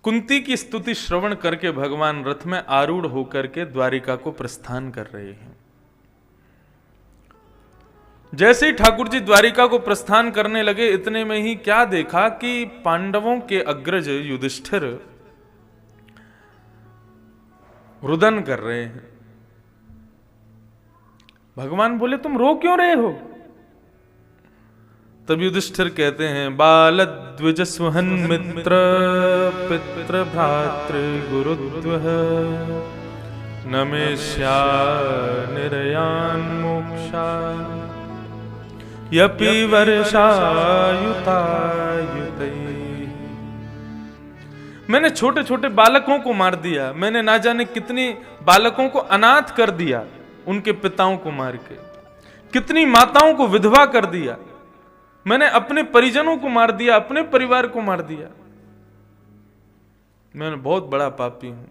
कुंती की स्तुति श्रवण करके भगवान रथ में आरूढ़ होकर के द्वारिका को प्रस्थान कर रहे हैं। जैसे ही ठाकुर जी द्वारिका को प्रस्थान करने लगे, इतने में ही क्या देखा कि पांडवों के अग्रज युधिष्ठिर रुदन कर रहे हैं। भगवान बोले, तुम रो क्यों रहे हो? तब युधिष्ठिर कहते हैं, बाल द्विज स्वहन मित्र पितृ भ्रातृ गुरुद्वः न मे स्या निर्यान मोक्षा यपि वर्षायुतायुतैः। मैंने छोटे छोटे बालकों को मार दिया, मैंने ना जाने कितनी बालकों को अनाथ कर दिया, उनके पिताओं को मार के, कितनी माताओं को विधवा कर दिया, मैंने अपने परिजनों को मार दिया, अपने परिवार को मार दिया। मैं बहुत बड़ा पापी हूं।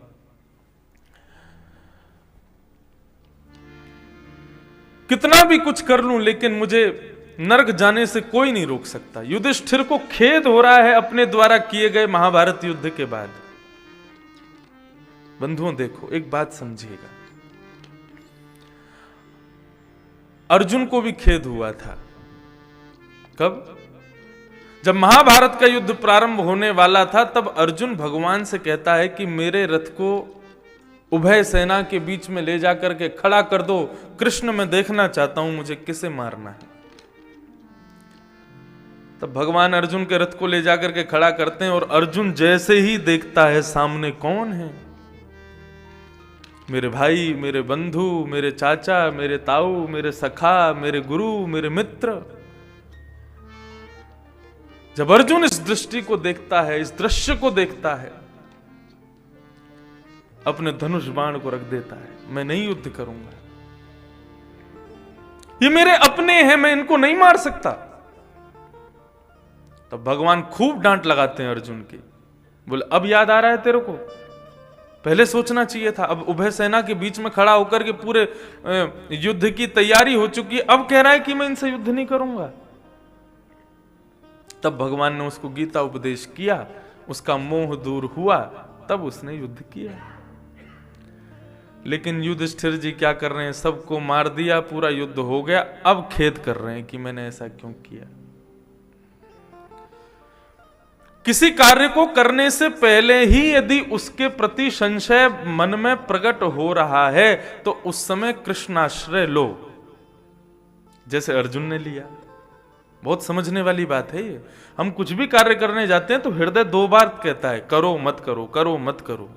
कितना भी कुछ कर लूं, लेकिन मुझे नरक जाने से कोई नहीं रोक सकता। युधिष्ठिर को खेद हो रहा है अपने द्वारा किए गए महाभारत युद्ध के बाद। बंधुओं देखो, एक बात समझिएगा, अर्जुन को भी खेद हुआ था। कब? जब महाभारत का युद्ध प्रारंभ होने वाला था, तब अर्जुन भगवान से कहता है कि मेरे रथ को उभय सेना के बीच में ले जाकर के खड़ा कर दो, कृष्ण मैं देखना चाहता हूं मुझे किसे मारना है। तब भगवान अर्जुन के रथ को ले जाकर के खड़ा करते हैं, और अर्जुन जैसे ही देखता है सामने कौन है, मेरे भाई, मेरे बंधु, मेरे चाचा, मेरे ताऊ, मेरे सखा, मेरे गुरु, मेरे मित्र। जब अर्जुन इस दृष्टि को देखता है, इस दृश्य को देखता है, अपने धनुष बाण को रख देता है, मैं नहीं युद्ध करूंगा, ये मेरे अपने हैं, मैं इनको नहीं मार सकता। तब भगवान खूब डांट लगाते हैं अर्जुन की, बोले अब याद आ रहा है तेरे को? पहले सोचना चाहिए था। अब उभय सेना के बीच में खड़ा होकर के पूरे युद्ध की तैयारी हो चुकी है, अब कह रहा है कि मैं इनसे युद्ध नहीं करूंगा। तब भगवान ने उसको गीता उपदेश किया, उसका मोह दूर हुआ, तब उसने युद्ध किया। लेकिन युधिष्ठिर जी क्या कर रहे हैं? सबको मार दिया, पूरा युद्ध हो गया, अब खेद कर रहे हैं कि मैंने ऐसा क्यों किया। किसी कार्य को करने से पहले ही यदि उसके प्रति संशय मन में प्रकट हो रहा है, तो उस समय कृष्णाश्रय लो, जैसे अर्जुन ने लिया। बहुत समझने वाली बात है ये। हम कुछ भी कार्य करने जाते हैं तो हृदय 2 बार कहता है, करो मत करो, करो मत करो।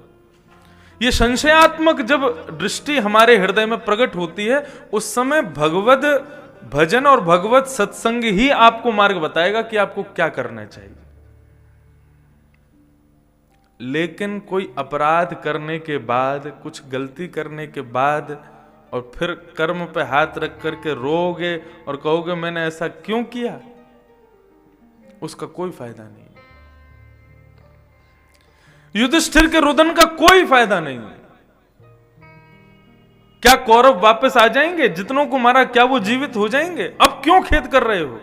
ये संशयात्मक जब दृष्टि हमारे हृदय में प्रकट होती है, उस समय भगवद भजन और भगवत सत्संग ही आपको मार्ग बताएगा कि आपको क्या करना चाहिए। लेकिन कोई अपराध करने के बाद, कुछ गलती करने के बाद, और फिर कर्म पे हाथ रख करके रोओगे और कहोगे मैंने ऐसा क्यों किया, उसका कोई फायदा नहीं। युधिष्ठिर के रुदन का कोई फायदा नहीं है। क्या कौरव वापस आ जाएंगे? जितनों को मारा क्या वो जीवित हो जाएंगे? अब क्यों खेद कर रहे हो?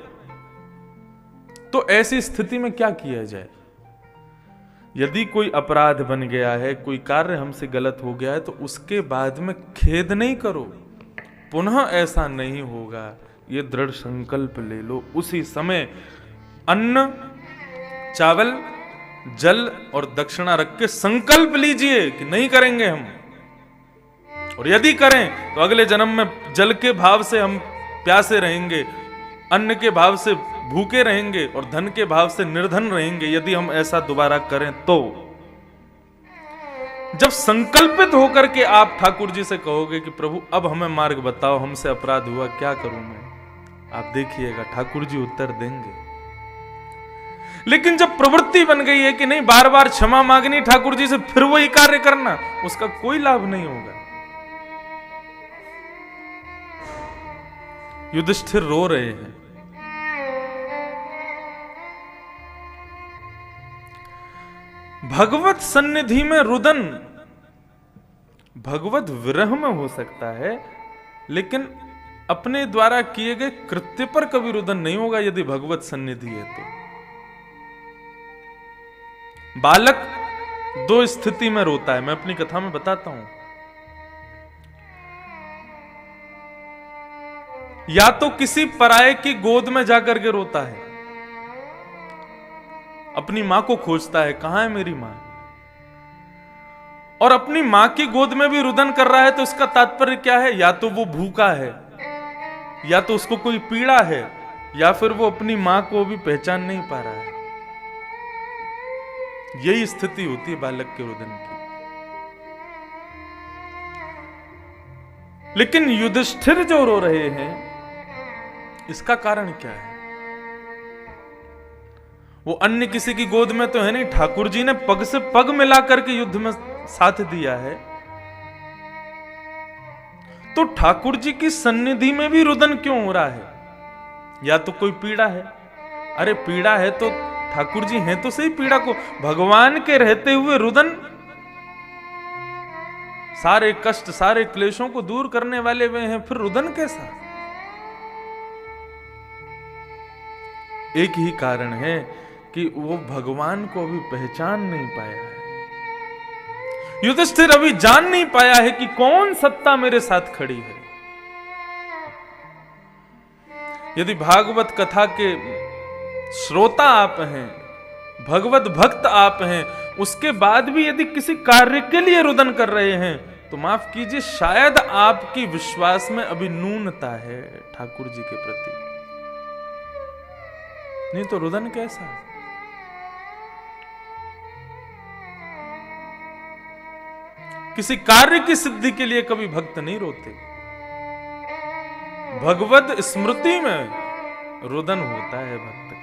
तो ऐसी स्थिति में क्या किया जाए? यदि कोई अपराध बन गया है, कोई कार्य हमसे गलत हो गया है, तो उसके बाद में खेद नहीं करो, पुनः ऐसा नहीं होगा, ये दृढ़ संकल्प ले लो। उसी समय अन्न, चावल, जल और दक्षिणा रख के संकल्प लीजिए कि नहीं करेंगे हम, और यदि करें तो अगले जन्म में जल के भाव से हम प्यासे रहेंगे, अन्न के भाव से भूखे रहेंगे और धन के भाव से निर्धन रहेंगे, यदि हम ऐसा दोबारा करें तो। जब संकल्पित होकर के आप ठाकुर जी से कहोगे कि प्रभु अब हमें मार्ग बताओ, हमसे अपराध हुआ, क्या करूं मैं, आप देखिएगा ठाकुर जी उत्तर देंगे। लेकिन जब प्रवृत्ति बन गई है कि नहीं, बार बार क्षमा मांगनी ठाकुर जी से, फिर वही कार्य करना, उसका कोई लाभ नहीं होगा। युधिष्ठिर रो रहे हैं। भगवत सन्निधि में रुदन भगवत विरह में हो सकता है, लेकिन अपने द्वारा किए गए कृत्य पर कभी रुदन नहीं होगा यदि भगवत सन्निधि है तो। बालक दो स्थिति में रोता है, मैं अपनी कथा में बताता हूं। या तो किसी पराये की गोद में जाकर के रोता है, अपनी मां को खोजता है, कहां है मेरी मां, और अपनी मां की गोद में भी रुदन कर रहा है। तो इसका तात्पर्य क्या है? या तो वो भूखा है, या तो उसको कोई पीड़ा है, या फिर वो अपनी मां को भी पहचान नहीं पा रहा है। यही स्थिति होती है बालक के रुदन की। लेकिन युधिष्ठिर जो रो रहे हैं, इसका कारण क्या है? वो अन्य किसी की गोद में तो है नहीं, ठाकुर जी ने पग से पग मिला करके युद्ध में साथ दिया है। तो ठाकुर जी की सन्निधि में भी रुदन क्यों हो रहा है? या तो कोई पीड़ा है। अरे पीड़ा है तो ठाकुर जी हैं तो सही पीड़ा को, भगवान के रहते हुए रुदन, सारे कष्ट सारे क्लेशों को दूर करने वाले वे हैं, फिर रुदन कैसा? एक ही कारण है कि वो भगवान को अभी पहचान नहीं पाया है। युधिष्ठिर अभी जान नहीं पाया है कि कौन सत्ता मेरे साथ खड़ी है। यदि भागवत कथा के श्रोता आप हैं, भगवत भक्त आप हैं, उसके बाद भी यदि किसी कार्य के लिए रुदन कर रहे हैं, तो माफ कीजिए, शायद आपकी विश्वास में अभी न्यूनता है ठाकुर जी के प्रति। नहीं तो रुदन कैसा? किसी कार्य की सिद्धि के लिए कभी भक्त नहीं रोते, भगवत स्मृति में रुदन होता है भक्त का।